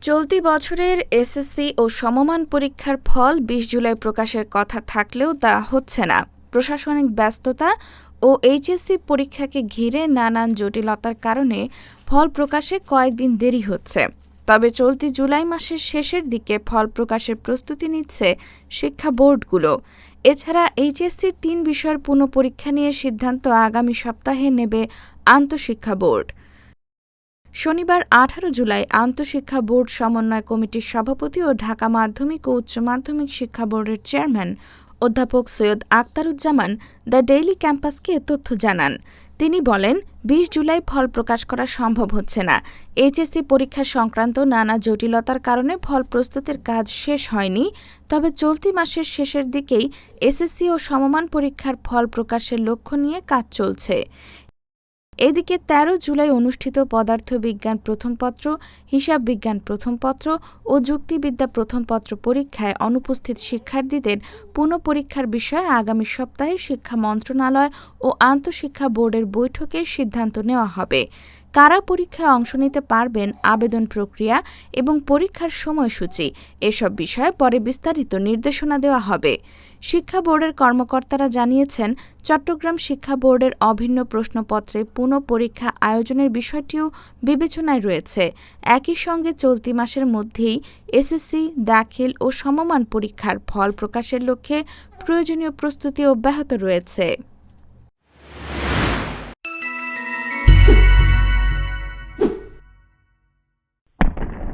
চলতি বছরের এসএসসি ও সমমান পরীক্ষার ফল ২০ জুলাই প্রকাশের কথা থাকলেও তা হচ্ছে না। প্রশাসনিক ব্যস্ততা ও এইচএসসি পরীক্ষাকে ঘিরে নানান জটিলতার কারণে ফল প্রকাশে কয়েকদিন দেরি হচ্ছে। তবে চলতি জুলাই মাসের শেষের দিকে ফল প্রকাশের প্রস্তুতি নিচ্ছে শিক্ষা বোর্ডগুলো। এছাড়া এইচএসসির ৩ বিষয়ের পুনঃপরীক্ষা নিয়ে সিদ্ধান্ত আগামী সপ্তাহে নেবে আন্তঃশিক্ষা বোর্ড। শনিবার ১৮ জুলাই আন্তঃশিক্ষা বোর্ড সমন্বয় কমিটির সভাপতি ও ঢাকা মাধ্যমিক ও উচ্চ মাধ্যমিক শিক্ষা বোর্ডের চেয়ারম্যান অধ্যাপক সৈয়দ আখতারুজ্জামান দ্য ডেইলি ক্যাম্পাসকে এ তথ্য জানান। তিনি বলেন, ২০ জুলাই ফল প্রকাশ করা সম্ভব হচ্ছে না। এইচএসসি পরীক্ষা সংক্রান্ত নানা জটিলতার কারণে ফল প্রস্তুতির কাজ শেষ হয়নি। তবে চলতি মাসের শেষের দিকেই এসএসসি ও সমমান পরীক্ষার ফল প্রকাশের লক্ষ্য নিয়ে কাজ চলছে। এদিকে ১৩ জুলাই অনুষ্ঠিত পদার্থবিজ্ঞান প্রথম পত্র, হিসাব বিজ্ঞান প্রথম পত্র ও যুক্তিবিদ্যা প্রথম পত্র পরীক্ষায় অনুপস্থিত শিক্ষার্থীদের পুনঃপরীক্ষার বিষয়ে আগামী সপ্তাহে শিক্ষা মন্ত্রণালয় ও আন্তঃশিক্ষা বোর্ডের বৈঠকে সিদ্ধান্ত নেওয়া হবে। কারা পরীক্ষায় অংশ নিতে পারবেন, আবেদন প্রক্রিয়া এবং পরীক্ষার সময়সূচি এসব বিষয়ে পরে বিস্তারিত নির্দেশনা দেওয়া হবে। শিক্ষা বোর্ডের কর্মকর্তারা জানিয়েছেন, চট্টগ্রাম শিক্ষা বোর্ডের অভিন্ন প্রশ্নপত্রে পুনঃপরীক্ষা আয়োজনের বিষয়টিও বিবেচনায় রয়েছে। একই সঙ্গে চলতি মাসের মধ্যেই এসএসসি, দাখিল ও সমমান পরীক্ষার ফল প্রকাশের লক্ষ্যে প্রয়োজনীয় প্রস্তুতি অব্যাহত রয়েছে।